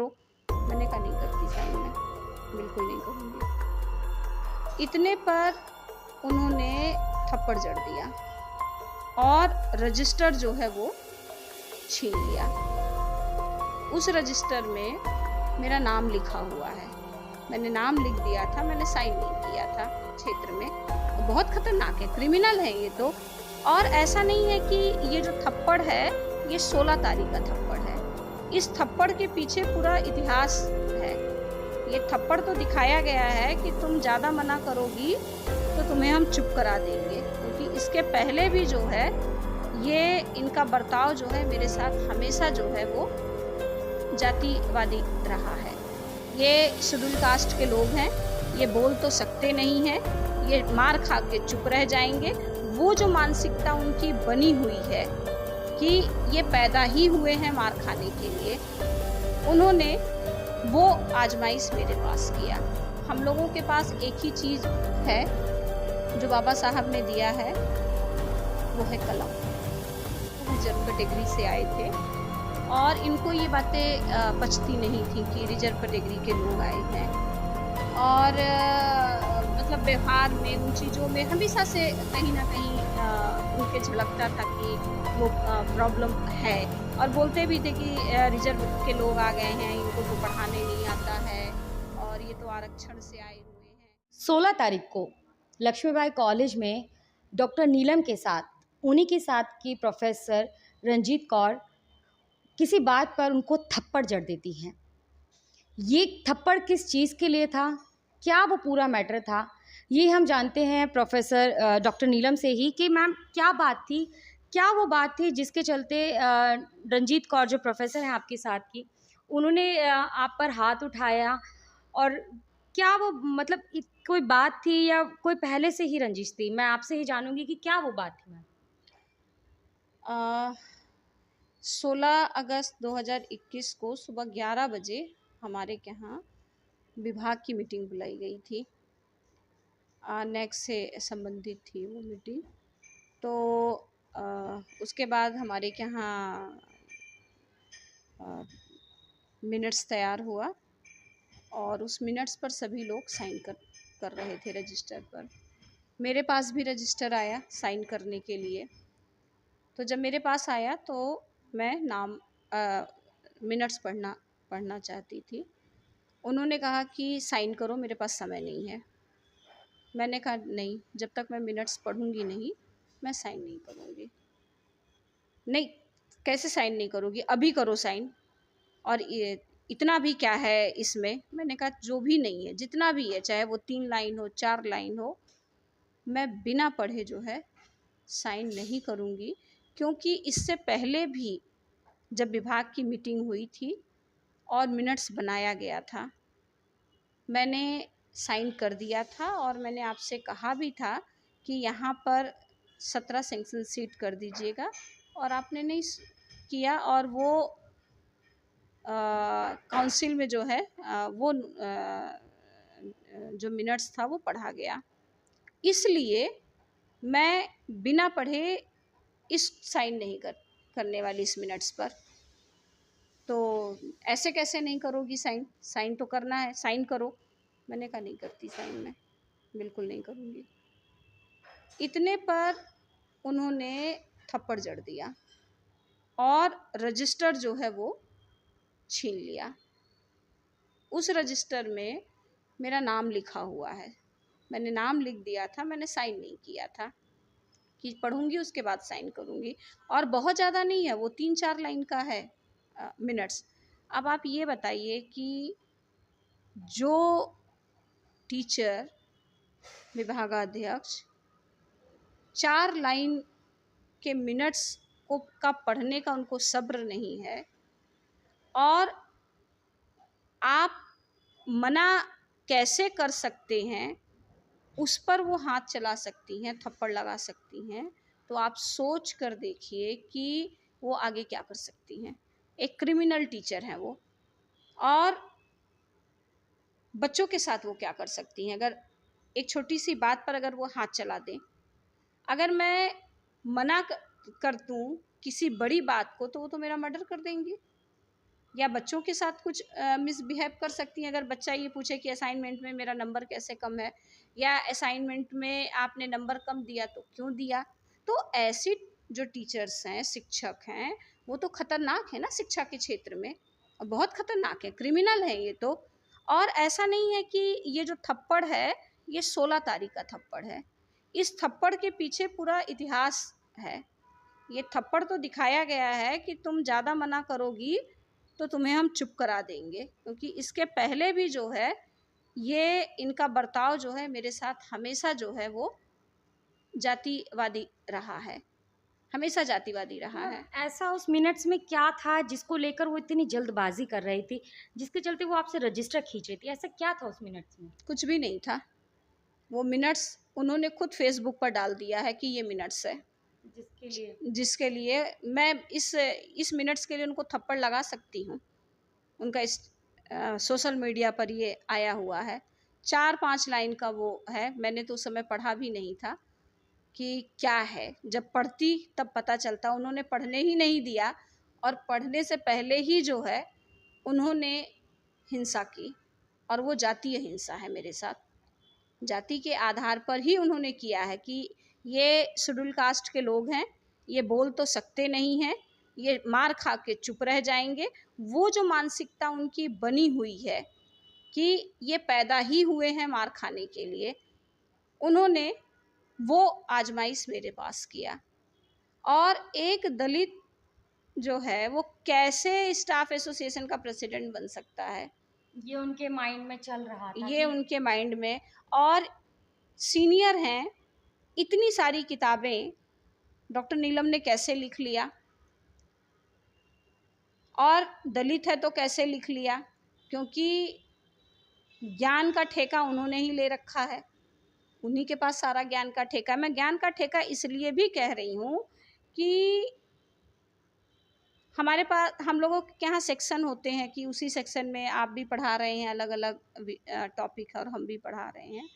मैंने कहा नहीं करती साइन मैं, बिल्कुल नहीं करूँगी। इतने पर उन्होंने थप्पड़ जड़ दिया और रजिस्टर जो है वो छीन लिया। उस रजिस्टर में मेरा नाम लिखा हुआ है, मैंने नाम लिख दिया था, मैंने साइन नहीं किया था क्षेत्र में। बहुत खतरनाक है, क्रिमिनल है ये तो। और ऐसा नहीं है कि ये जो थप्पड़ है ये 16 तारीख का थप्पड़ है, इस थप्पड़ के पीछे पूरा इतिहास है। ये थप्पड़ तो दिखाया गया है कि तुम ज़्यादा मना करोगी तो तुम्हें हम चुप करा देंगे, क्योंकि इसके पहले भी जो है ये इनका बर्ताव जो है मेरे साथ हमेशा जो है वो जातिवादी रहा है। ये शेड्यूल कास्ट के लोग हैं, ये बोल तो सकते नहीं हैं, ये मार खा के चुप रह जाएंगे। वो जो मानसिकता उनकी बनी हुई है कि ये पैदा ही हुए हैं मार खाने के लिए, उन्होंने वो आजमाइश मेरे पास किया। हम लोगों के पास एक ही चीज़ है जो बाबा साहब ने दिया है, वो है कलम। रिजर्व कैटेगरी से आए थे और इनको ये बातें पचती नहीं थी कि रिजर्व कैटेगरी के लोग आए हैं। और मतलब व्यवहार में, उन चीज़ों में हमेशा से कहीं ना कहीं उनके झलकता था कि वो प्रॉब्लम है। और बोलते भी थे कि रिजर्व के लोग आ गए हैं, इनको तो पढ़ाने नहीं आता है और ये तो आरक्षण से आए हुए हैं। 16 तारीख को लक्ष्मीबाई कॉलेज में डॉक्टर नीलम के साथ, उन्हीं के साथ की प्रोफेसर रंजीत कौर किसी बात पर उनको थप्पड़ जड़ देती हैं। ये थप्पड़ किस चीज़ के लिए था, क्या वो पूरा मैटर था, ये हम जानते हैं प्रोफेसर डॉक्टर नीलम से ही कि मैम क्या बात थी, क्या वो बात थी जिसके चलते रंजीत कौर जो प्रोफेसर हैं आपके साथ की, उन्होंने आप पर हाथ उठाया। और क्या वो मतलब कोई बात थी या कोई पहले से ही रंजिश थी? मैं आपसे ही जानूंगी कि क्या वो बात थी मैम। 16 अगस्त 2021 को सुबह 11 बजे हमारे यहाँ विभाग की मीटिंग बुलाई गई थी। नेक्स्ट से संबंधित थी वो मीटिंग। तो उसके बाद हमारे यहाँ मिनट्स तैयार हुआ और उस मिनट्स पर सभी लोग साइन कर रहे थे रजिस्टर पर। मेरे पास भी रजिस्टर आया साइन करने के लिए। तो जब मेरे पास आया तो मैं नाम मिनट्स पढ़ना चाहती थी। उन्होंने कहा कि साइन करो, मेरे पास समय नहीं है। मैंने कहा नहीं, जब तक मैं मिनट्स पढ़ूंगी नहीं मैं साइन नहीं करूंगी। नहीं, कैसे साइन नहीं करोगी, अभी करो साइन। और ये इतना भी क्या है इसमें? मैंने कहा जो भी नहीं है, जितना भी है, चाहे वो 3 लाइन हो 4 लाइन हो, मैं बिना पढ़े जो है साइन नहीं करूंगी। क्योंकि इससे पहले भी जब विभाग की मीटिंग हुई थी और मिनट्स बनाया गया था, मैंने साइन कर दिया था और मैंने आपसे कहा भी था कि यहाँ पर 17 सेंक्शन सीट कर दीजिएगा, और आपने नहीं किया। और वो काउंसिल में जो है वो जो मिनट्स था वो पढ़ा गया। इसलिए मैं बिना पढ़े इस साइन नहीं करने वाली इस मिनट्स पर। तो ऐसे कैसे नहीं करोगी साइन? साइन तो करना है, साइन करो। मैंने कहा नहीं करती साइन मैं, बिल्कुल नहीं करूँगी। इतने पर उन्होंने थप्पड़ जड़ दिया और रजिस्टर जो है वो छीन लिया। उस रजिस्टर में मेरा नाम लिखा हुआ है, मैंने नाम लिख दिया था, मैंने साइन नहीं किया था कि पढ़ूंगी उसके बाद साइन करूंगी। और बहुत ज़्यादा नहीं है, वो 3-4 लाइन का है मिनट्स। अब आप ये बताइए कि जो टीचर, विभागाध्यक्ष 4 लाइन के मिनट्स को का पढ़ने का उनको सब्र नहीं है, और आप मना कैसे कर सकते हैं उस पर वो हाथ चला सकती हैं, थप्पड़ लगा सकती हैं। तो आप सोच कर देखिए कि वो आगे क्या कर सकती हैं। एक क्रिमिनल टीचर हैं वो, और बच्चों के साथ वो क्या कर सकती हैं अगर एक छोटी सी बात पर अगर वो हाथ चला दें। अगर मैं मना कर दूं किसी बड़ी बात को तो वो तो मेरा मर्डर कर देंगी। या बच्चों के साथ कुछ मिसबिहेव कर सकती हैं। अगर बच्चा ये पूछे कि असाइनमेंट में मेरा नंबर कैसे कम है, या असाइनमेंट में आपने नंबर कम दिया तो क्यों दिया। तो ऐसी जो टीचर्स हैं, शिक्षक हैं, वो तो खतरनाक है ना शिक्षा के क्षेत्र में, और बहुत खतरनाक है, क्रिमिनल है ये तो। और ऐसा नहीं है कि ये जो थप्पड़ है ये 16 तारीख का थप्पड़ है, इस थप्पड़ के पीछे पूरा इतिहास है। ये थप्पड़ तो दिखाया गया है कि तुम ज़्यादा मना करोगी तो तुम्हें हम चुप करा देंगे, क्योंकि इसके पहले भी जो है ये इनका बर्ताव जो है मेरे साथ हमेशा जो है वो जातिवादी रहा है, हमेशा जातिवादी रहा है। ऐसा उस मिनट्स में क्या था जिसको लेकर वो इतनी जल्दबाजी कर रही थी, जिसके चलते वो आपसे रजिस्टर खींच रही थी? ऐसा क्या था उस मिनट्स में? कुछ भी नहीं था, वो मिनट्स उन्होंने खुद फेसबुक पर डाल दिया है कि ये मिनट्स है, जिसके लिए मैं इस मिनट्स के लिए उनको थप्पड़ लगा सकती हूँ। उनका इस सोशल मीडिया पर ये आया हुआ है, 4-5 लाइन का वो है। मैंने तो उस समय पढ़ा भी नहीं था कि क्या है, जब पढ़ती तब पता चलता। उन्होंने पढ़ने ही नहीं दिया, और पढ़ने से पहले ही जो है उन्होंने हिंसा की, और वो जातीय हिंसा है मेरे साथ। जाति के आधार पर ही उन्होंने किया है कि ये शेड्यूल कास्ट के लोग हैं, ये बोल तो सकते नहीं हैं, ये मार खा के चुप रह जाएंगे। वो जो मानसिकता उनकी बनी हुई है कि ये पैदा ही हुए हैं मार खाने के लिए, उन्होंने वो आजमाइश मेरे पास किया। और एक दलित जो है वो कैसे स्टाफ एसोसिएशन का प्रेसिडेंट बन सकता है, ये उनके माइंड में चल रहा था ये उनके माइंड में। और सीनियर हैं, इतनी सारी किताबें डॉक्टर नीलम ने कैसे लिख लिया, और दलित है तो कैसे लिख लिया, क्योंकि ज्ञान का ठेका उन्होंने ही ले रखा है, उन्हीं के पास सारा ज्ञान का ठेका। मैं ज्ञान का ठेका इसलिए भी कह रही हूँ कि हमारे पास, हम लोगों के यहाँ सेक्शन होते हैं कि उसी सेक्शन में आप भी पढ़ा रहे हैं, अलग अलग टॉपिक है और हम भी पढ़ा रहे हैं।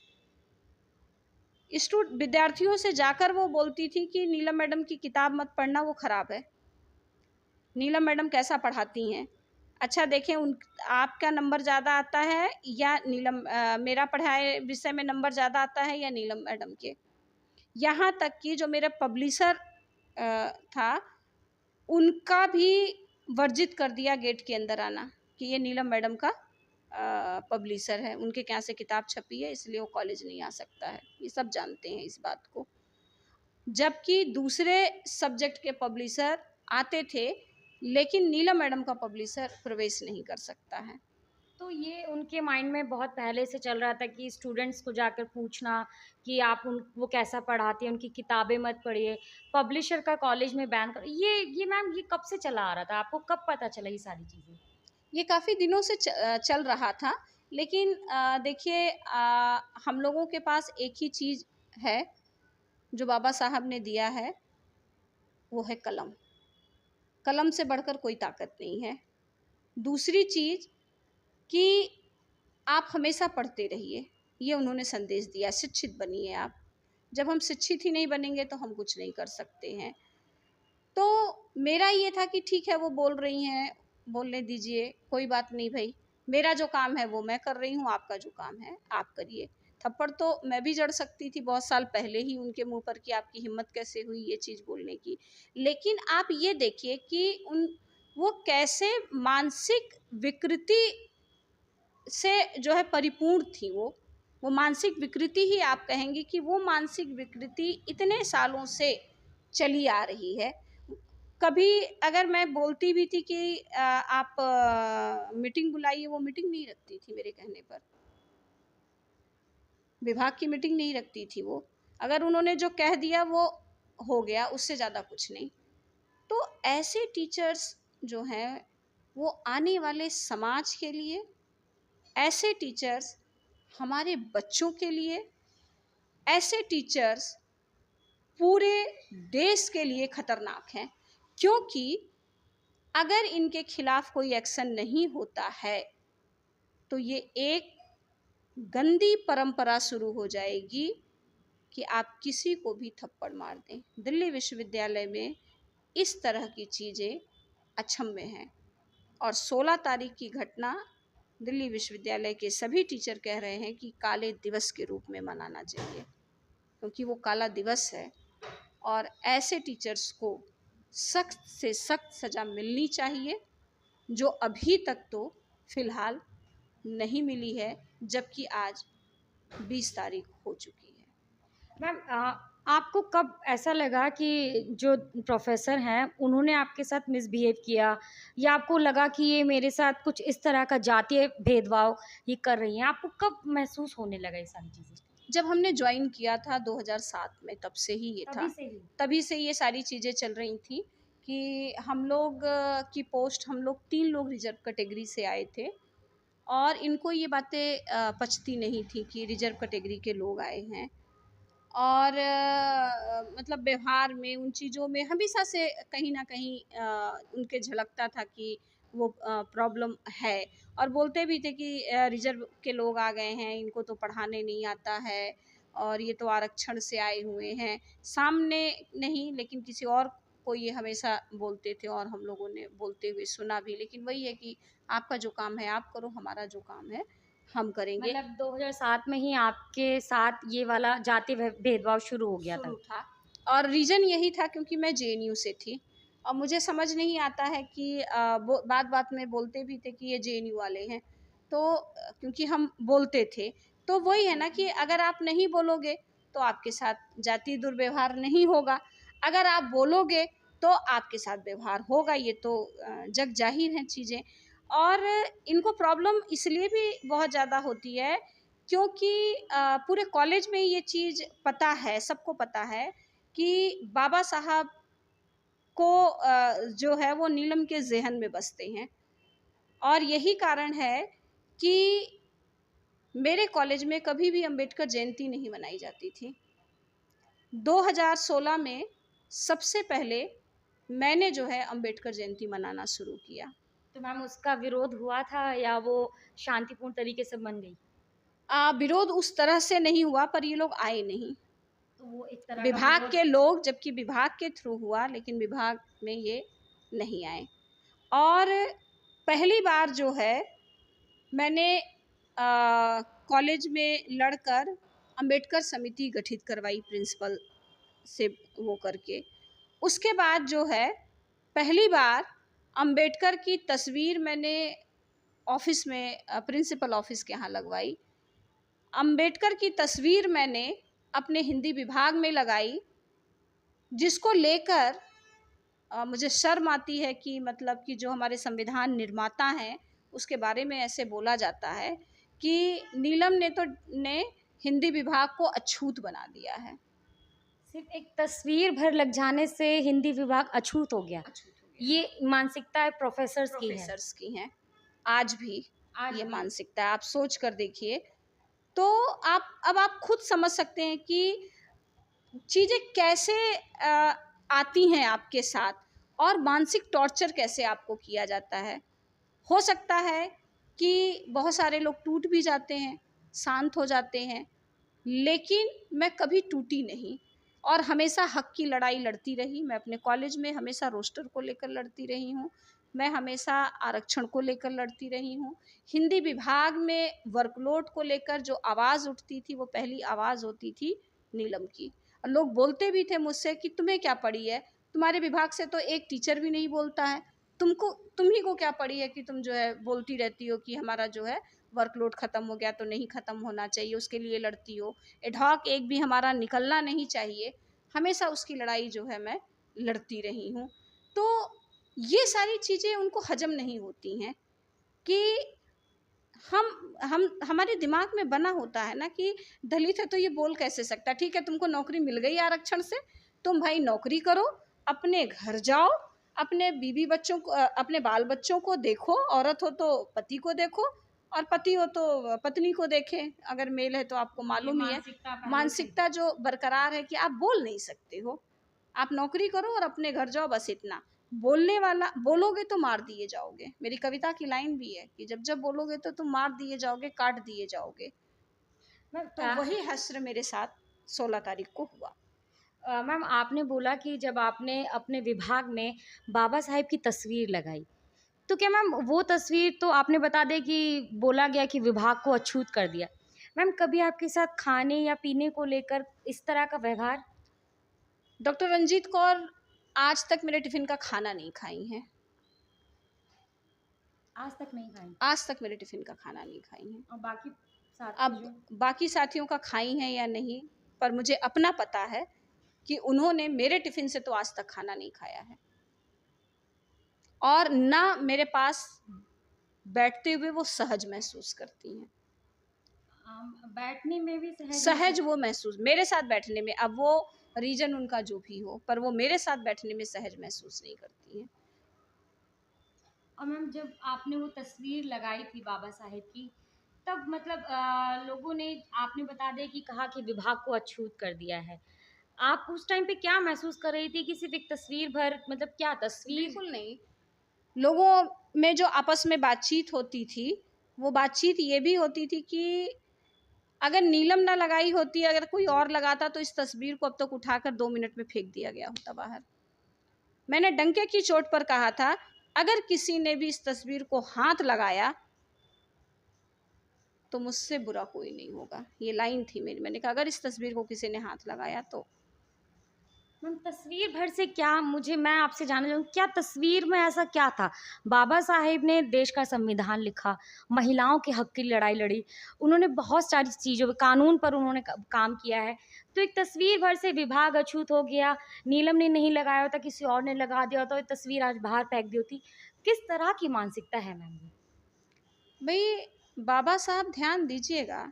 विद्यार्थियों से जाकर वो बोलती थी कि नीलम मैडम की किताब मत पढ़ना, वो ख़राब है। नीलम मैडम कैसा पढ़ाती हैं, अच्छा देखें, उन आपका नंबर ज़्यादा आता है या मेरा पढ़ाए विषय में नंबर ज़्यादा आता है या नीलम मैडम के। यहाँ तक कि जो मेरा पब्लिशर था, उनका भी वर्जित कर दिया गेट के अंदर आना कि ये नीलम मैडम का पब्लिशर है, उनके यहाँ से किताब छपी है इसलिए वो कॉलेज नहीं आ सकता है। ये सब जानते हैं इस बात को, जबकि दूसरे सब्जेक्ट के पब्लिशर आते थे, लेकिन नीलम मैडम का पब्लिशर प्रवेश नहीं कर सकता है। तो ये उनके माइंड में बहुत पहले से चल रहा था कि स्टूडेंट्स को जाकर पूछना कि आप वो कैसा पढ़ाती हैं, उनकी किताबें मत पढ़िए, पब्लिशर का कॉलेज में बैन करो। ये मैम, ये कब से चला आ रहा था? आपको कब पता चला ये सारी चीज़ें? ये काफ़ी दिनों से चल रहा था, लेकिन देखिए, हम लोगों के पास एक ही चीज़ है जो बाबा साहब ने दिया है, वो है कलम। कलम से बढ़कर कोई ताकत नहीं है। दूसरी चीज़ कि आप हमेशा पढ़ते रहिए, ये उन्होंने संदेश दिया, शिक्षित बनिए आप। जब हम शिक्षित ही नहीं बनेंगे तो हम कुछ नहीं कर सकते हैं। तो मेरा ये था कि ठीक है, वो बोल रही हैं, बोलने दीजिए, कोई बात नहीं भाई, मेरा जो काम है वो मैं कर रही हूँ, आपका जो काम है आप करिए। थप्पड़ तो मैं भी जड़ सकती थी बहुत साल पहले ही उनके मुंह पर कि आपकी हिम्मत कैसे हुई ये चीज़ बोलने की। लेकिन आप ये देखिए कि वो कैसे मानसिक विकृति से जो है परिपूर्ण थी। वो मानसिक विकृति ही आप कहेंगे कि वो मानसिक विकृति इतने सालों से चली आ रही है। कभी अगर मैं बोलती भी थी कि आप मीटिंग बुलाइए, वो मीटिंग नहीं रखती थी मेरे कहने पर, विभाग की मीटिंग नहीं रखती थी वो। अगर उन्होंने जो कह दिया वो हो गया, उससे ज़्यादा कुछ नहीं। तो ऐसे टीचर्स जो हैं वो आने वाले समाज के लिए, ऐसे टीचर्स हमारे बच्चों के लिए, ऐसे टीचर्स पूरे देश के लिए खतरनाक हैं। क्योंकि अगर इनके खिलाफ कोई एक्शन नहीं होता है तो ये एक गंदी परंपरा शुरू हो जाएगी कि आप किसी को भी थप्पड़ मार दें। दिल्ली विश्वविद्यालय में इस तरह की चीज़ें अक्षम्य हैं। और 16 तारीख की घटना दिल्ली विश्वविद्यालय के सभी टीचर कह रहे हैं कि काले दिवस के रूप में मनाना चाहिए, क्योंकि वो काला दिवस है और ऐसे टीचर्स को सख्त से सख्त सज़ा मिलनी चाहिए, जो अभी तक तो फ़िलहाल नहीं मिली है, जबकि आज 20 तारीख हो चुकी है। मैम आपको कब ऐसा लगा कि जो प्रोफ़ेसर हैं उन्होंने आपके साथ मिसबिहेव किया, या आपको लगा कि ये मेरे साथ कुछ इस तरह का जातीय भेदभाव ये कर रही हैं? आपको कब महसूस होने लगा ये सारी चीज़ें? जब हमने ज्वाइन किया था 2007 में, तब से ही ये था। तभी से ही? तभी से ये सारी चीज़ें चल रही थी कि हम लोग की पोस्ट, हम लोग 3 लोग रिजर्व कैटेगरी से आए थे और इनको ये बातें पचती नहीं थी कि रिजर्व कैटेगरी के लोग आए हैं। और मतलब व्यवहार में, उन चीज़ों में हमेशा से कहीं न कहीं उनके झलकता था कि वो प्रॉब्लम है, और बोलते भी थे कि रिज़र्व के लोग आ गए हैं, इनको तो पढ़ाने नहीं आता है और ये तो आरक्षण से आए हुए हैं। सामने नहीं, लेकिन किसी और को ये हमेशा बोलते थे और हम लोगों ने बोलते हुए सुना भी। लेकिन वही है कि आपका जो काम है आप करो, हमारा जो काम है हम करेंगे। मतलब 2007 में ही आपके साथ ये वाला जातीय भेदभाव शुरू हो गया था? शुरू था और रीज़न यही था क्योंकि मैं जेएनयू से थी और मुझे समझ नहीं आता है कि वो बात-बात में बोलते भी थे कि ये जेएनयू वाले हैं। तो क्योंकि हम बोलते थे, तो वही है ना कि अगर आप नहीं बोलोगे तो आपके साथ जातीय दुर्व्यवहार नहीं होगा। अगर आप बोलोगे तो आपके साथ व्यवहार होगा, ये तो जग ज़ाहिर हैं चीज़ें। और इनको प्रॉब्लम इसलिए भी बहुत ज़्यादा होती है क्योंकि पूरे कॉलेज में ये चीज़ पता है, सबको पता है कि बाबा साहब को जो है वो नीलम के ज़हन में बसते हैं। और यही कारण है कि मेरे कॉलेज में कभी भी अम्बेडकर जयंती नहीं मनाई जाती थी। 2016 में सबसे पहले मैंने जो है अम्बेडकर जयंती मनाना शुरू किया। तो मैम उसका विरोध हुआ था या वो शांतिपूर्ण तरीके से बन गई? विरोध उस तरह से नहीं हुआ, पर ये लोग आए नहीं। तो वो एक तरह का विभाग विरोध। के लोग, जबकि विभाग के थ्रू हुआ, लेकिन विभाग में ये नहीं आए। और पहली बार जो है मैंने कॉलेज में लड़कर अंबेडकर समिति गठित करवाई प्रिंसिपल से वो करके। उसके बाद जो है पहली बार अंबेडकर की तस्वीर मैंने ऑफिस में प्रिंसिपल ऑफिस के यहाँ लगवाई। अंबेडकर की तस्वीर मैंने अपने हिंदी विभाग में लगाई, जिसको लेकर मुझे शर्म आती है कि मतलब कि जो हमारे संविधान निर्माता हैं उसके बारे में ऐसे बोला जाता है कि नीलम ने हिंदी विभाग को अछूत बना दिया है। सिर्फ एक तस्वीर भर लग जाने से हिंदी विभाग अछूत हो गया। अछूत हो गया। ये मानसिकता प्रोफेसर्स की है। प्रोफेसर्स की हैं आज भी। आज ये भी। मानसिकता है, आप सोच कर देखिए। तो आप खुद समझ सकते हैं कि चीज़ें कैसे आती हैं आपके साथ और मानसिक टॉर्चर कैसे आपको किया जाता है। हो सकता है कि बहुत सारे लोग टूट भी जाते हैं, शांत हो जाते हैं, लेकिन मैं कभी टूटी नहीं और हमेशा हक की लड़ाई लड़ती रही। मैं अपने कॉलेज में हमेशा रोस्टर को लेकर लड़ती रही हूँ, मैं हमेशा आरक्षण को लेकर लड़ती रही हूँ। हिंदी विभाग में वर्कलोड को लेकर जो आवाज़ उठती थी, वो पहली आवाज़ होती थी नीलम की। और लोग बोलते भी थे मुझसे कि तुम्हें क्या पड़ी है, तुम्हारे विभाग से तो एक टीचर भी नहीं बोलता है, तुम ही को क्या पड़ी है कि तुम जो है बोलती रहती हो कि हमारा जो है वर्कलोड ख़त्म हो गया तो नहीं ख़त्म होना चाहिए, उसके लिए लड़ती हो। एडहॉक एक भी हमारा निकलना नहीं चाहिए, हमेशा उसकी लड़ाई जो है मैं लड़ती रही हूँ। तो ये सारी चीज़ें उनको हजम नहीं होती हैं कि हम हमारे दिमाग में बना होता है ना कि दलित है तो ये बोल कैसे सकता है। ठीक है, तुमको नौकरी मिल गई आरक्षण से, तुम भाई नौकरी करो, अपने घर जाओ, अपने बीवी बच्चों को अपने बाल बच्चों को देखो, औरत हो तो पति को देखो और पति हो तो पत्नी को देखे, अगर मेल है तो आपको मालूम ही है। मानसिकता जो बरकरार है कि आप बोल नहीं सकते हो, आप नौकरी करो और अपने घर जाओ, बस इतना। बोलने वाला, बोलोगे तो मार दिए जाओगे। मेरी कविता की लाइन भी है कि जब बोलोगे तो तुम मार दिए जाओगे, काट दिए जाओगे। तो वही हश्र मेरे साथ 16 तारीख को हुआ। मैम आपने बोला कि जब आपने अपने विभाग में बाबा साहेब की तस्वीर लगाई, तो क्या मैम वो तस्वीर तो आपने बता दें कि बोला गया कि विभाग को अछूत कर दिया। मैम कभी आपके साथ खाने या पीने को लेकर इस तरह का व्यवहार? डॉक्टर रंजीत कौर आज तक मेरे टिफ़िन का खाना नहीं खाई हैं। आज तक नहीं खाई? आज तक मेरे टिफ़िन का खाना नहीं खाई हैं। और बाकी साथी अब जो? बाकी साथियों का खाई हैं या नहीं, पर मुझे अपना पता है कि उन्होंने मेरे टिफ़िन से तो आज तक खाना नहीं खाया है। और ना मेरे पास बैठते हुए वो सहज महसूस करती हैं। बैठने में भी सहज वो महसूस मेरे साथ बैठने में, अब वो रीज़न उनका जो भी हो, पर वो मेरे साथ बैठने में सहज महसूस नहीं करती हैं। और मैम जब आपने वो तस्वीर लगाई थी बाबा साहेब की, तब मतलब लोगों ने आपने बता दें कि कहा कि विभाग को अछूत कर दिया है। आप उस टाइम पे क्या महसूस कर रही थी कि सिर्फ़ एक तस्वीर भर मतलब क्या तस्वीर? बिल्कुल नहीं। लोगों में जो आपस में बातचीत होती थी, वो बातचीत ये भी होती थी कि अगर नीलम ना लगाई होती, अगर कोई और लगाता तो इस तस्वीर को अब तक उठाकर 2 मिनट में फेंक दिया गया होता बाहर। मैंने डंके की चोट पर कहा था, अगर किसी ने भी इस तस्वीर को हाथ लगाया, तो मुझसे बुरा कोई नहीं होगा। ये लाइन थी मेरी। मैंने कहा अगर इस तस्वीर को किसी ने हाथ लगाया तो। मैम तस्वीर भर से क्या, मैं आपसे जानना चाहूँगी क्या तस्वीर में ऐसा क्या था? बाबा साहेब ने देश का संविधान लिखा, महिलाओं के हक की लड़ाई लड़ी, उन्होंने बहुत सारी चीज़ों कानून पर उन्होंने काम किया है। तो एक तस्वीर भर से विभाग अछूत हो गया, नीलम ने नहीं लगाया होता, किसी और ने लगा दिया होता, ये तस्वीर आज बाहर फेंक दी होती। किस तरह की मानसिकता है मैम ये? भई बाबा साहब ध्यान दीजिएगा,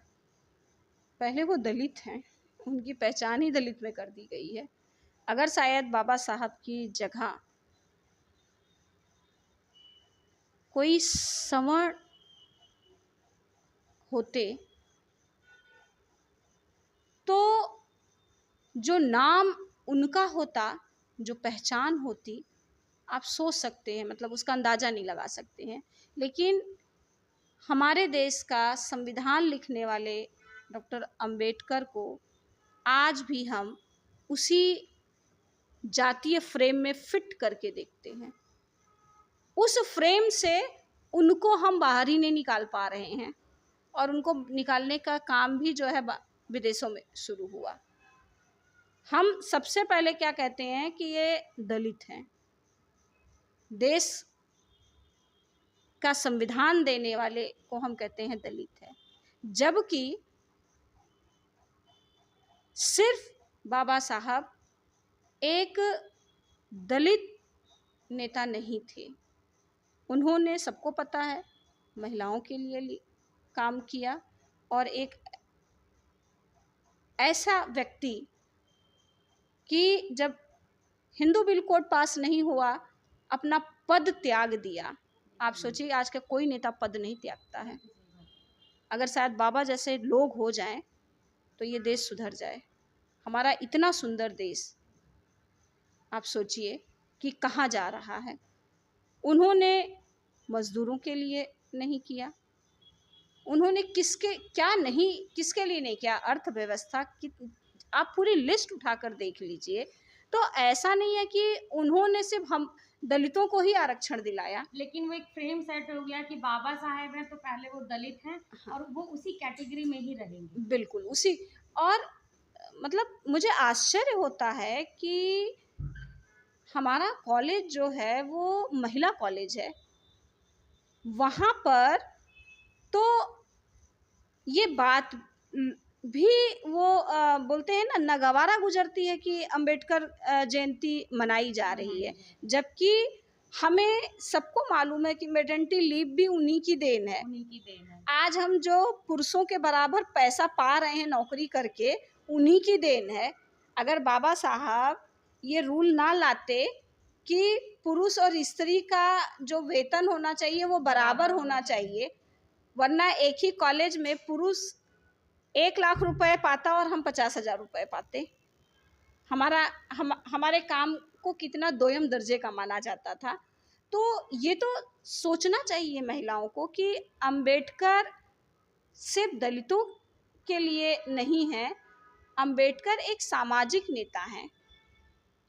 पहले वो दलित हैं, उनकी पहचान ही दलित में कर दी गई है। अगर शायद बाबा साहब की जगह कोई सवर्ण होते, तो जो नाम उनका होता, जो पहचान होती, आप सोच सकते हैं, मतलब उसका अंदाज़ा नहीं लगा सकते हैं। लेकिन हमारे देश का संविधान लिखने वाले डॉक्टर अंबेडकर को आज भी हम उसी जातीय फ्रेम में फिट करके देखते हैं। उस फ्रेम से उनको हम बाहर ही नहीं निकाल पा रहे हैं, और उनको निकालने का काम भी जो है विदेशों में शुरू हुआ। हम सबसे पहले क्या कहते हैं कि ये दलित हैं। देश का संविधान देने वाले को हम कहते हैं दलित है, जबकि सिर्फ बाबा साहब एक दलित नेता नहीं थे। उन्होंने, सबको पता है, महिलाओं के लिए काम किया, और एक ऐसा व्यक्ति कि जब हिंदू बिल कोड पास नहीं हुआ, अपना पद त्याग दिया। आप सोचिए आज का कोई नेता पद नहीं त्यागता है। अगर शायद बाबा जैसे लोग हो जाएं तो ये देश सुधर जाए। हमारा इतना सुंदर देश आप सोचिए कि कहाँ जा रहा है। उन्होंने मजदूरों के लिए नहीं किया, उन्होंने किसके लिए नहीं किया। अर्थव्यवस्था की आप पूरी लिस्ट उठाकर देख लीजिए, तो ऐसा नहीं है कि उन्होंने सिर्फ हम दलितों को ही आरक्षण दिलाया। लेकिन वो एक फ्रेम सेट हो गया कि बाबा साहेब हैं तो पहले वो दलित हैं, हाँ, और वो उसी कैटेगरी में ही रहेंगे। बिल्कुल उसी। और मतलब मुझे आश्चर्य होता है कि हमारा कॉलेज जो है वो महिला कॉलेज है, वहाँ पर तो ये बात भी वो बोलते हैं ना, नागवारा गुजरती है कि अंबेडकर जयंती मनाई जा रही है, जबकि हमें सबको मालूम है कि मैटरनिटी लीव भी उन्हीं की देन है। उन्हीं की देन है। आज हम जो पुरुषों के बराबर पैसा पा रहे हैं नौकरी करके, उन्हीं की देन है। अगर बाबा साहब ये रूल ना लाते कि पुरुष और स्त्री का जो वेतन होना चाहिए वो बराबर होना चाहिए, वरना एक ही कॉलेज में पुरुष 1 लाख रुपए पाता और हम 50,000 रुपए पाते। हमारे काम को कितना दोयम दर्जे का माना जाता था। तो ये तो सोचना चाहिए महिलाओं को कि अंबेडकर सिर्फ दलितों के लिए नहीं है, अंबेडकर एक सामाजिक नेता हैं।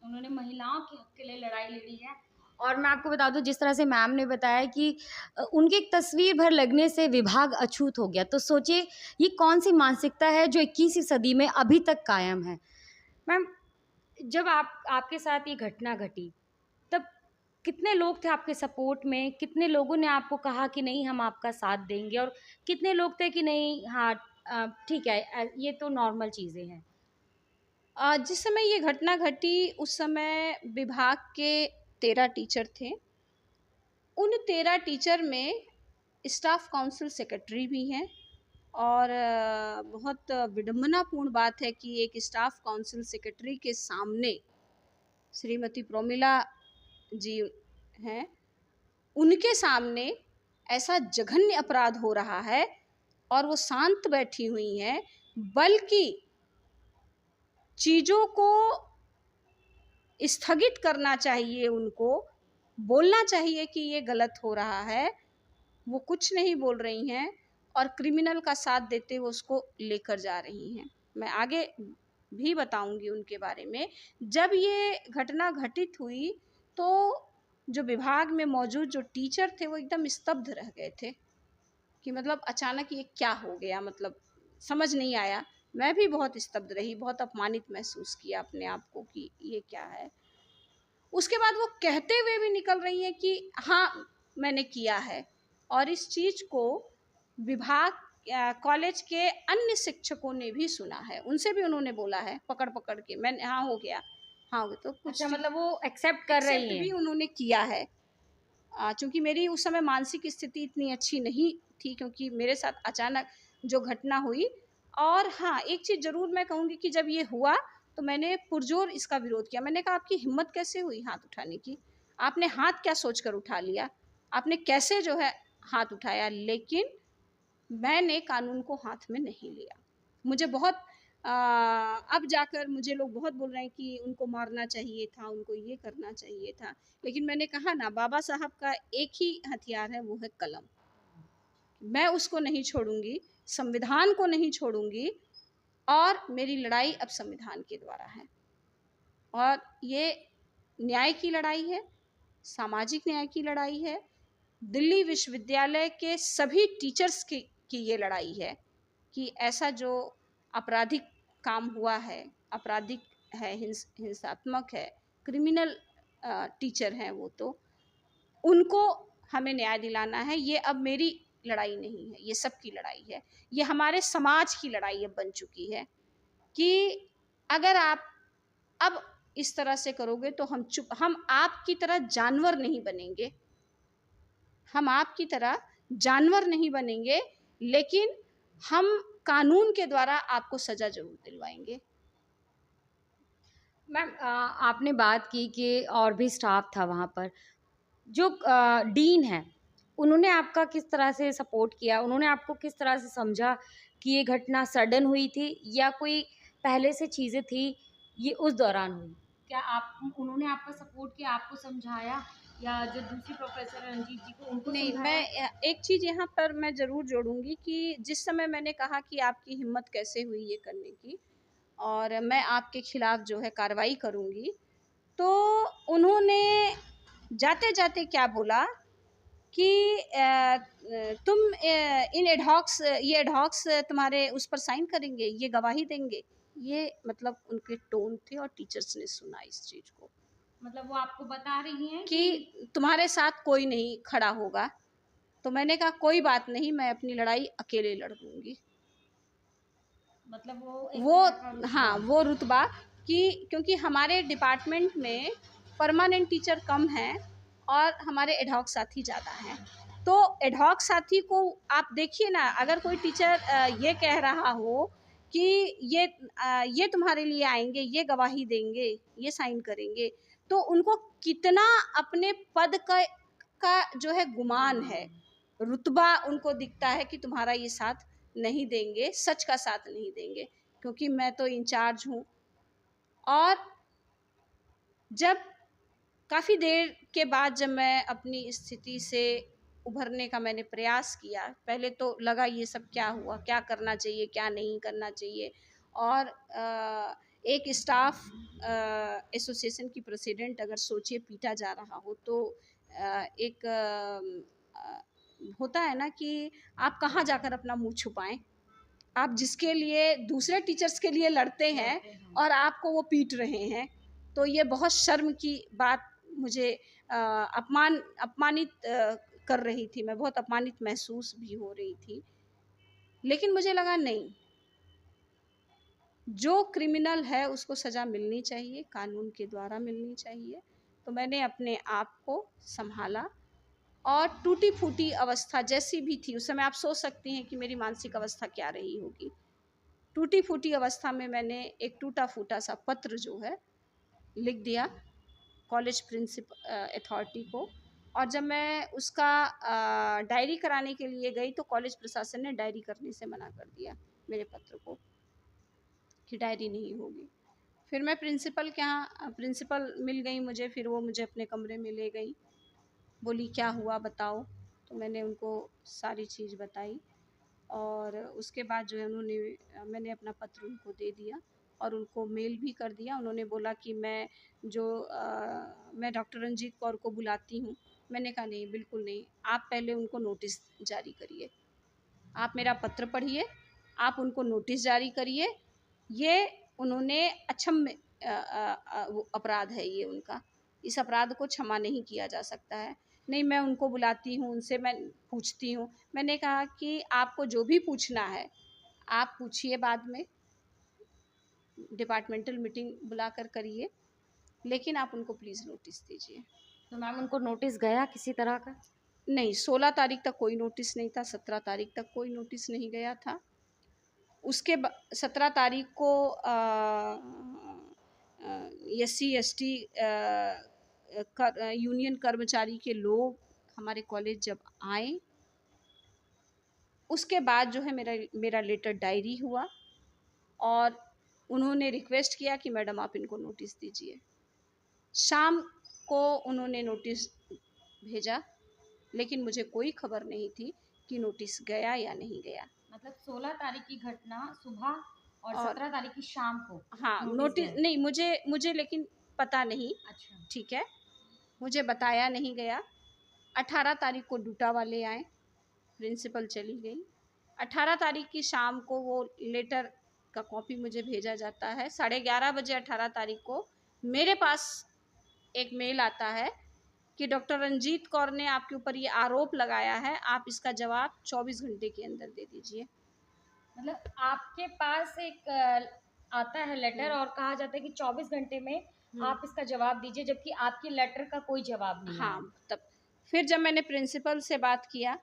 उन्होंने महिलाओं के हक के लिए लड़ाई लड़ी है, और मैं आपको बता दूं, जिस तरह से मैम ने बताया कि उनकी एक तस्वीर भर लगने से विभाग अछूत हो गया, तो सोचिए ये कौन सी मानसिकता है जो 21वीं सदी में अभी तक कायम है। मैम, जब आपके साथ ये घटना घटी, तब कितने लोग थे आपके सपोर्ट में? कितने लोगों ने आपको कहा कि नहीं हम आपका साथ देंगे, और कितने लोग थे कि नहीं, हाँ ठीक है, ये तो नॉर्मल चीज़ें हैं? जिस समय ये घटना घटी उस समय विभाग के 13 टीचर थे। उन 13 टीचर में स्टाफ काउंसिल सेक्रेटरी भी हैं, और बहुत विडंबनापूर्ण बात है कि एक स्टाफ काउंसिल सेक्रेटरी के सामने श्रीमती प्रोमिला जी हैं, उनके सामने ऐसा जघन्य अपराध हो रहा है और वो शांत बैठी हुई हैं, बल्कि चीज़ों को स्थगित करना चाहिए, उनको बोलना चाहिए कि ये गलत हो रहा है। वो कुछ नहीं बोल रही हैं और क्रिमिनल का साथ देते हुए उसको लेकर जा रही हैं। मैं आगे भी बताऊंगी उनके बारे में। जब ये घटना घटित हुई तो जो विभाग में मौजूद जो टीचर थे वो एकदम स्तब्ध रह गए थे कि मतलब अचानक ये क्या हो गया, मतलब समझ नहीं आया। मैं भी बहुत स्तब्ध रही, बहुत अपमानित महसूस किया अपने आप को कि ये क्या है। उसके बाद वो कहते हुए भी निकल रही हैं कि हाँ मैंने किया है, और इस चीज़ को विभाग कॉलेज के अन्य शिक्षकों ने भी सुना है, उनसे भी उन्होंने बोला है पकड़ पकड़ के, मैंने हाँ हो गया, हाँ हो गया, तो कुछ अच्छा, मतलब वो एक्सेप्ट कर रही एक्सेप्ट हैं? भी उन्होंने किया है। चूँकि मेरी उस समय मानसिक स्थिति इतनी अच्छी नहीं थी, क्योंकि मेरे साथ अचानक जो घटना हुई। और हाँ, एक चीज़ ज़रूर मैं कहूँगी कि जब ये हुआ तो मैंने पुरज़ोर इसका विरोध किया। मैंने कहा आपकी हिम्मत कैसे हुई हाथ उठाने की? आपने हाथ क्या सोचकर उठा लिया? आपने कैसे जो है हाथ उठाया? लेकिन मैंने कानून को हाथ में नहीं लिया। मुझे बहुत अब जाकर मुझे लोग बहुत बोल रहे हैं कि उनको मारना चाहिए था, उनको ये करना चाहिए था। लेकिन मैंने कहा ना, बाबा साहब का एक ही हथियार है, वो है कलम। मैं उसको नहीं छोड़ूँगी, संविधान को नहीं छोड़ूँगी, और मेरी लड़ाई अब संविधान के द्वारा है। और ये न्याय की लड़ाई है, सामाजिक न्याय की लड़ाई है, दिल्ली विश्वविद्यालय के सभी टीचर्स की ये लड़ाई है कि ऐसा जो आपराधिक काम हुआ है, आपराधिक है, हिंसात्मक है, क्रिमिनल टीचर हैं वो, तो उनको हमें न्याय दिलाना है। ये अब मेरी लड़ाई नहीं है, ये सबकी लड़ाई है। ये हमारे समाज की लड़ाई अब बन चुकी है कि अगर आप अब इस तरह से करोगे तो हम आपकी तरह जानवर नहीं बनेंगे, हम आपकी तरह जानवर नहीं बनेंगे, लेकिन हम कानून के द्वारा आपको सज़ा ज़रूर दिलवाएँगे। मैम, आपने बात की कि और भी स्टाफ था वहाँ पर। जो डीन हैं, उन्होंने आपका किस तरह से सपोर्ट किया? उन्होंने आपको किस तरह से समझा कि ये घटना सडन हुई थी या कोई पहले से चीज़ें थी, ये उस दौरान हुई? क्या आप उन्होंने आपका सपोर्ट किया, आपको समझाया, या जो दूसरी प्रोफ़ेसर रंजीत जी को उनको नहीं, समझाया? मैं एक चीज़ यहाँ पर मैं ज़रूर जोड़ूँगी कि जिस समय मैंने कहा कि आपकी हिम्मत कैसे हुई ये करने की, और मैं आपके खिलाफ़ जो है कार्रवाई करूँगी, तो उन्होंने जाते-जाते क्या बोला कि तुम इन एडहॉक्स ये एडहॉक्स तुम्हारे उस पर साइन करेंगे, ये गवाही देंगे। ये मतलब उनके टोन थे, और टीचर्स ने सुना इस चीज़ को मतलब वो आपको बता रही हैं कि कि तुम्हारे साथ कोई नहीं खड़ा होगा। तो मैंने कहा कोई बात नहीं, मैं अपनी लड़ाई अकेले लड़ लूँगी। मतलब वो एक वो तरह का हाँ, रुतबा। वो रुतबा कि क्योंकि हमारे डिपार्टमेंट में परमानेंट टीचर कम हैं और हमारे एडहॉक साथी ज़्यादा हैं। तो एडहॉक साथी को आप देखिए ना, अगर कोई टीचर ये कह रहा हो कि ये तुम्हारे लिए आएँगे, ये गवाही देंगे, ये साइन करेंगे, तो उनको कितना अपने पद का जो है गुमान है, रुतबा उनको दिखता है कि तुम्हारा ये साथ नहीं देंगे, सच का साथ नहीं देंगे, क्योंकि मैं तो इंचार्ज हूँ। और जब काफ़ी देर के बाद जब मैं अपनी स्थिति से उभरने का मैंने प्रयास किया, पहले तो लगा ये सब क्या हुआ, क्या करना चाहिए, क्या नहीं करना चाहिए, और एक स्टाफ एसोसिएशन की प्रेसिडेंट अगर सोचिए पीटा जा रहा हो तो एक होता है ना कि आप कहाँ जाकर अपना मुंह छुपाएं। आप जिसके लिए दूसरे टीचर्स के लिए लड़ते हैं और आपको वो पीट रहे हैं, तो ये बहुत शर्म की बात मुझे अपमानित कर रही थी। मैं बहुत अपमानित महसूस भी हो रही थी, लेकिन मुझे लगा नहीं, जो क्रिमिनल है उसको सज़ा मिलनी चाहिए, कानून के द्वारा मिलनी चाहिए। तो मैंने अपने आप को संभाला और टूटी फूटी अवस्था जैसी भी थी उस समय, आप सोच सकती हैं कि मेरी मानसिक अवस्था क्या रही होगी। टूटी फूटी अवस्था में मैंने एक टूटा फूटा सा पत्र जो है लिख दिया कॉलेज प्रिंसिपल अथॉरिटी को। और जब मैं उसका डायरी कराने के लिए गई तो कॉलेज प्रशासन ने डायरी करने से मना कर दिया मेरे पत्र को, कि डायरी नहीं होगी। फिर मैं प्रिंसिपल के यहाँ, प्रिंसिपल मिल गई मुझे, फिर वो मुझे अपने कमरे में ले गई, बोली क्या हुआ बताओ। तो मैंने उनको सारी चीज़ बताई और उसके बाद जो है मैंने अपना पत्र उनको दे दिया और उनको मेल भी कर दिया। उन्होंने बोला कि मैं डॉक्टर रंजीत कौर को बुलाती हूँ। मैंने कहा नहीं, बिल्कुल नहीं, आप पहले उनको नोटिस जारी करिए, आप मेरा पत्र पढ़िए, आप उनको नोटिस जारी करिए। ये उन्होंने अक्षम्य वो अपराध है ये उनका, इस अपराध को क्षमा नहीं किया जा सकता है। नहीं, मैं उनको बुलाती हूँ, उनसे मैं पूछती हूँ। मैंने कहा कि आपको जो भी पूछना है आप पूछिए, बाद में डिपार्टमेंटल मीटिंग बुलाकर करिए, लेकिन आप उनको प्लीज़ नोटिस दीजिए। तो मैम उनको नोटिस गया किसी तरह का? नहीं, 16 तारीख तक कोई नोटिस नहीं था, 17 तारीख तक कोई नोटिस नहीं गया था। उसके 17 तारीख को SC/ST यूनियन कर्मचारी के लोग हमारे कॉलेज जब आए, उसके बाद जो है मेरा लेटर डायरी हुआ और उन्होंने रिक्वेस्ट किया कि मैडम आप इनको नोटिस दीजिए। शाम को उन्होंने नोटिस भेजा, लेकिन मुझे कोई खबर नहीं थी कि नोटिस गया या नहीं गया। मतलब 16 तारीख की घटना सुबह और और 17 तारीख की शाम को हाँ, नोटिस गए। नहीं, मुझे लेकिन पता नहीं, अच्छा। ठीक है, मुझे बताया नहीं गया। 18 तारीख को डूटा वाले आए, प्रिंसिपल चली गई। 18 तारीख की शाम को वो लेटर का कॉपी मुझे भेजा जाता है। 11:30 बजे 18 तारीख को मेरे पास एक मेल आता है कि डॉक्टर रंजीत कौर ने आपके ऊपर ये आरोप लगाया है, आप इसका जवाब 24 घंटे के अंदर दे दीजिए। मतलब आपके पास एक आता है लेटर और कहा जाता है कि 24 घंटे में आप इसका जवाब दीजिए, जबकि आपकी लेटर का कोई जवाब नहीं आया। हाँ, तब फिर जब मैंने प्रिंसिपल से बात किया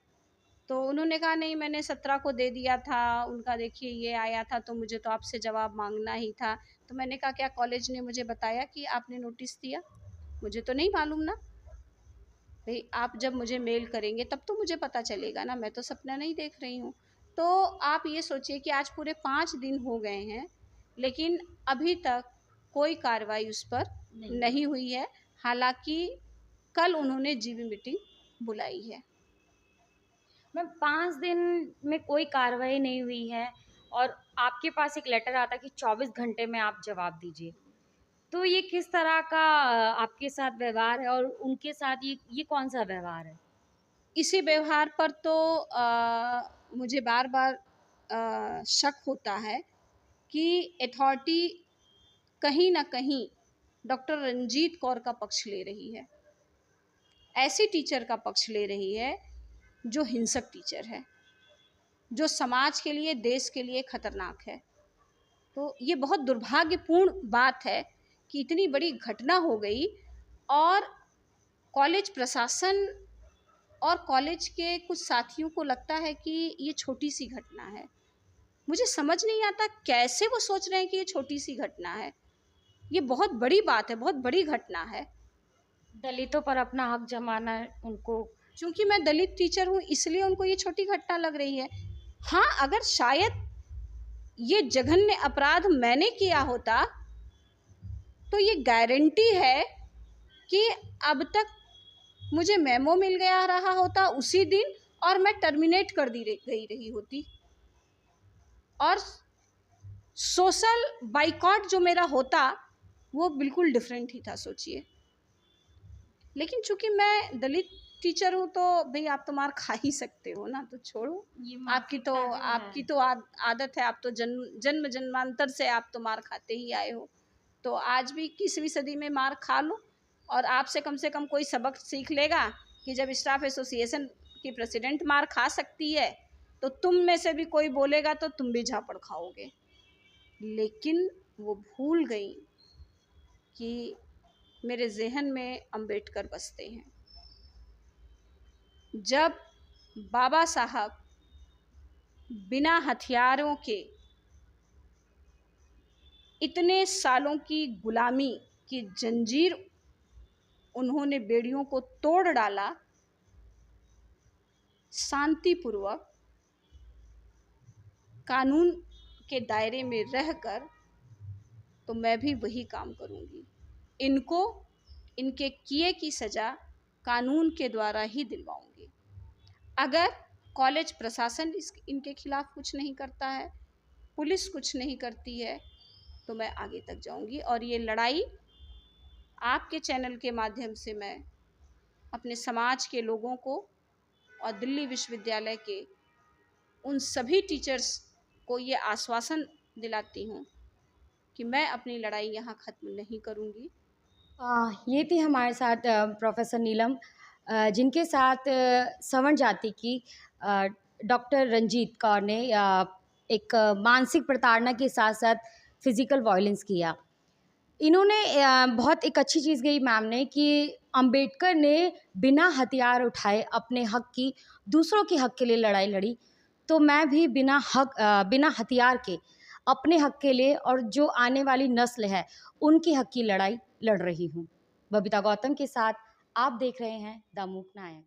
तो उन्होंने कहा नहीं, मैंने 17 को दे दिया था, उनका देखिए ये आया था तो मुझे तो आपसे जवाब मांगना ही था। तो मैंने कहा क्या कॉलेज ने मुझे बताया कि आपने नोटिस दिया? मुझे तो नहीं मालूम ना भाई, आप जब मुझे मेल करेंगे तब तो मुझे पता चलेगा ना, मैं तो सपना नहीं देख रही हूँ। तो आप ये सोचिए कि आज पूरे 5 दिन हो गए हैं, लेकिन अभी तक कोई कार्रवाई उस पर नहीं हुई है। हालांकि कल उन्होंने जीबी मीटिंग बुलाई है। मैम 5 दिन में कोई कार्रवाई नहीं हुई है और आपके पास एक लेटर आता है कि 24 घंटे में आप जवाब दीजिए। तो ये किस तरह का आपके साथ व्यवहार है और उनके साथ ये कौन-सा व्यवहार है? इसी व्यवहार पर तो मुझे बार-बार शक होता है कि अथॉरिटी कहीं न कहीं डॉक्टर रंजीत कौर का पक्ष ले रही है। ऐसी टीचर का पक्ष ले रही है जो हिंसक टीचर है, जो समाज के लिए, देश के लिए खतरनाक है। तो ये बहुत दुर्भाग्यपूर्ण बात है कि इतनी बड़ी घटना हो गई और कॉलेज प्रशासन और कॉलेज के कुछ साथियों को लगता है कि ये छोटी सी घटना है। मुझे समझ नहीं आता कैसे वो सोच रहे हैं कि ये छोटी सी घटना है। ये बहुत बड़ी बात है, बहुत बड़ी घटना है। दलितों पर अपना हक जमाना उनको। चूँकि मैं दलित टीचर हूँ इसलिए उनको ये छोटी घटना लग रही है। हाँ, अगर शायद ये जघन्य अपराध मैंने किया होता तो ये गारंटी है कि अब तक मुझे मेमो मिल गया रहा होता उसी दिन और मैं टर्मिनेट कर दी गई रही होती और सोशल बाइकॉट जो मेरा होता वो बिल्कुल डिफरेंट ही था, सोचिए। लेकिन चूंकि मैं दलित टीचर हूँ तो भाई आप तो मार खा ही सकते हो ना, तो छोड़ो। आपकी तो आदत है, आप तो जन्म जन्मांतर से आप तो मार खाते ही आए हो, तो आज भी 21वीं सदी में मार खा लो। और आपसे कम से कम कोई सबक सीख लेगा कि जब स्टाफ एसोसिएशन की प्रेसिडेंट मार खा सकती है तो तुम में से भी कोई बोलेगा तो तुम भी झापड़ खाओगे। लेकिन वो भूल गई कि मेरे ज़हन में अंबेडकर बसते हैं। जब बाबा साहब बिना हथियारों के इतने सालों की गुलामी की जंजीर उन्होंने बेड़ियों को तोड़ डाला शांतिपूर्वक कानून के दायरे में रहकर, तो मैं भी वही काम करूंगी। इनको इनके किए की सज़ा कानून के द्वारा ही दिलवाऊंगी। अगर कॉलेज प्रशासन इनके खिलाफ कुछ नहीं करता है, पुलिस कुछ नहीं करती है, तो मैं आगे तक जाऊंगी। और ये लड़ाई आपके चैनल के माध्यम से मैं अपने समाज के लोगों को और दिल्ली विश्वविद्यालय के उन सभी टीचर्स को ये आश्वासन दिलाती हूँ कि मैं अपनी लड़ाई यहाँ ख़त्म नहीं करूँगी। ये थी हमारे साथ प्रोफेसर नीलम, जिनके साथ सवर्ण जाति की डॉक्टर रंजीत कौर ने एक मानसिक प्रताड़ना के साथ साथ फिज़िकल वायलेंस किया। इन्होंने बहुत एक अच्छी चीज़ कही मैम ने कि अंबेडकर ने बिना हथियार उठाए अपने हक की, दूसरों के हक के लिए लड़ाई लड़ी, तो मैं भी बिना हथियार के अपने हक के लिए और जो आने वाली नस्ल है उनके हक की लड़ाई लड़ रही हूँ। बबीता गौतम के साथ आप देख रहे हैं द मूक नायक।